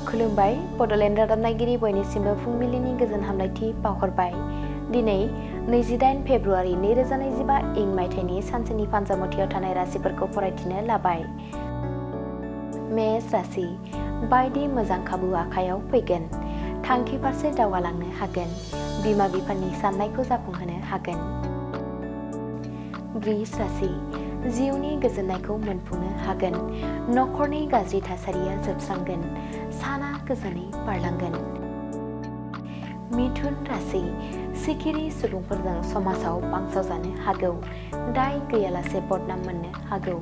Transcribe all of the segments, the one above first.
खुलुमबाय बड'लेण्ड रादाबनायगिरि बयनिसिमबो फुंबिलिनि गोजोन हामलायथि बावहरबाय। दिनै 28 फेब्रुआरि 2025 इं मायथाइनि सानसेनि फानजामुथियाव थानाय राशिफोरखौ फरायथिनो लाबाय। मेष राशि बायदि मोजां खाबु आखायाव फैगोन। थांखि फारसे दावगालांनो हागोन। बिमा बिफानि साननायखौ जाफुंहोनो हागोन। वृष राशि जिउनि गोजोननायखौ मोनफुंनो हागोन। नखरनि गाज्रि थासारिया जोबस्रांगोन। साना गोजोनै बारलांगोन। मिथुन राशि सिखिरि सुबुंफोरजों समाजाव बांसावजानो हागौ। दाय गैयालासे बदनाम मोननो हागौ।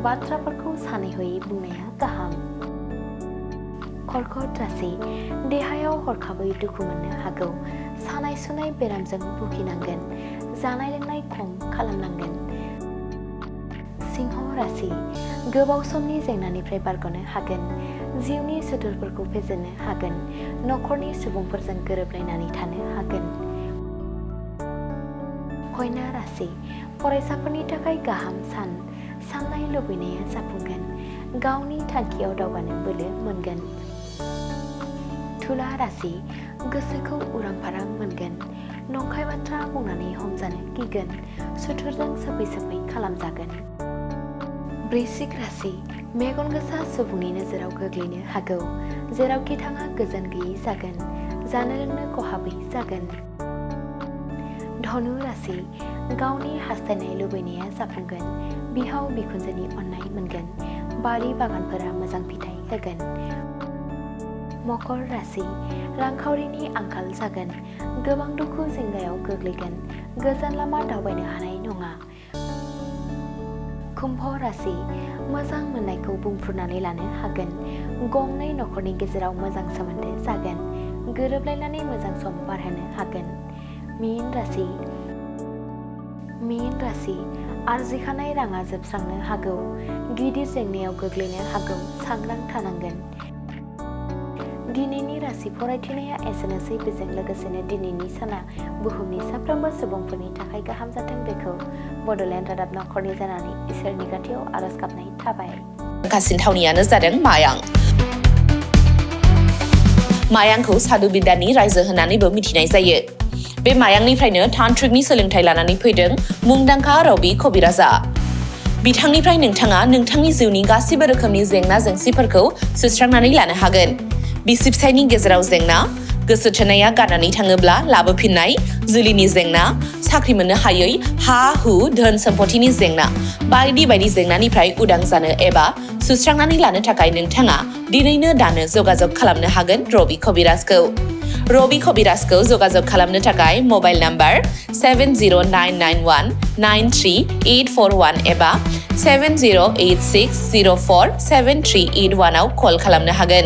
बाथ्राफोरखौ सानै हयै बुंनाया गाहाम। कर्कट राशि देहायाव हरखाबै दुखु मोननो हागौ। सानाय सुनाय बेरामजों भुगिनांगोन। जानाय लोंनाय खम खालामनांगोन। सिंह राशि गोबाव समनि जेंनानिफ्राय बारग'नो हागोन। जिउनि सुथुरफोरखौ फेजेननो हागोन। नखरनि सुबुंफोरजों गोरोबलायनानै थानो हागोन। कन्या राशि फरायसाफोरनि थाखाय गाहाम सान। साननाय लुबैनाया जाफुंगोन। गावनि थांखियाव दावगानो बोलो मोनगोन। तुला राशि गोसोखौ उरां फारां मोनगोन। नंखाय बाथ्रा बुंनानै हमजानो गिगोन। सुथुरजों सोफै सोफै खालामजागोन। वृश्चिक राशि मेगन गोसा सुबुंनि नोजोराव गोग्लैनो हागौ। जेरावखि थाङा गोजोन गैयै जागोन। जानो लोंनो खहाबै जागोन। धनु राशि गावनि हास्थायनाय लुबैनाया जाफुंगोन। बिहाव बिखुनजोनि अननाय मोनगोन। बारि बागानफोरा मोजां फिथाइ होगोन। मकर राशि रांखावरिनि आंखाल जागोन। गोबां दुखु जेंनायाव गोग्लैगोन। गोजान लामा दावबायनो हानाय नङा। कुम्भ राशि मोजां मोननायखौ बुंफ्रुनानै लानो हागोन। गंनै नखरनि गेजेराव मोजां सोमोन्दो जागोन। गोरोबलायनानै मोजां सम बारहोनो हागोन। मीन राशि आरजिखानाय राङा जोबस्रांनो हागौ। गिदिर जेंनायाव गोग्लैनो हागौ। सांग्रां थानांगोन। दिनैनि राशि फरायथिनाया एसेनोसै। बेजों लोगोसेनो दिनैनि साना बुहुमनि साफ्रोमबो सुबुंफोरनि थाखाय गाहाम जाथों बेखौ बड'लेण्ड रादाब नखरनि जानानै इसोरनि खाथियाव आरज गाबनाय थाबाय। गासिन थावनियानो जादों मायां। मायांखौ सादु बिद्यानि रायजो होननानैबो मिथिनाय जायो। बे मायांनिफ्रायनो तान्त्रिकनि सोलोंथाइ लानानै फैदों मुंदांखा रबि कबिराजा। बिथांनिफ्राय नोंथाङा नोंथांनि जिउनि गासिबो रोखोमनि जेंना जेंसिफोरखौ सुस्रांनानै लानो हागोन। बिसि फिसायनि गेजेराव जेंना, गोसो थोनाया गारनानै थाङोब्ला लाबोफिननाय, जुलिनि जेंना, साख्रि मोननो हायै, हा हु धोन सम्पथिनि जेंना बायदि बायदि जेंनानिफ्राय उदां जानो एबा सुस्रांनानै लानो थाखाय नोंथाङा दिनैनो दानो जगाजग खालामनो हागोन रबि कबिराजखौ। रबि कबिराजखौ जगाजग खालामनो थाखाय मबाइल नाम्बार 7099193841 एबा 7086047381 आव कल खालामनो हागोन।